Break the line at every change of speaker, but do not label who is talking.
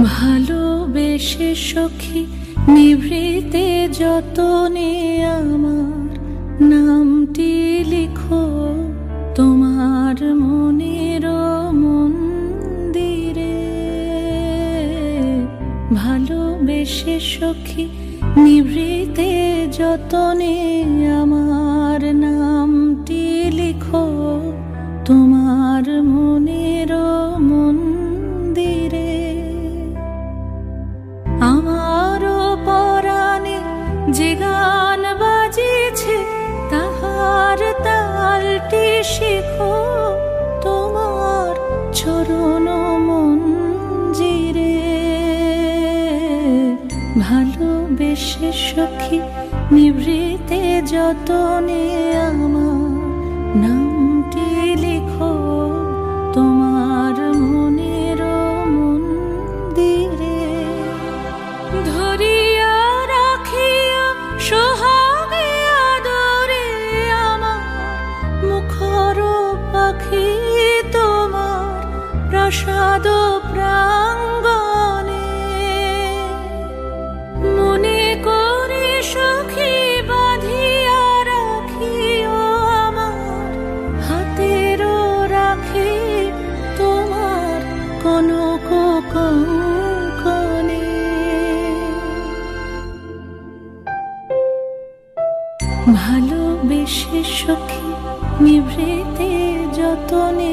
ভালোবেসে সখী নিভৃতে যতনে আমার নামটি লিখো তোমার মনের মন্দিরে। ভালোবেসে সখী নিভৃতে যতনে আমার নামটি লিখো তোমার মনের মন্দিরে। আমারও পরাণে যে গান বাজিছে তাহার তালটি শেখো তোমার চরণ মঞ্জিরে। ভালোবেসে সখী নিভৃতে যতনে আমার নামটি লিখো তোমার মনের মন্দিরে। ধরিয়া রাখিয়া সোহাগে আদরে আমার মুখর পাখি তোমার প্রাসাদ প্রাঙ্গণে। মনে করে সখী বাঁধিয়া রাখিও আমার হাতের রাখি তোমার কনক কঙ্কণে। ভালোবেসে সখী নিভৃতে যতনে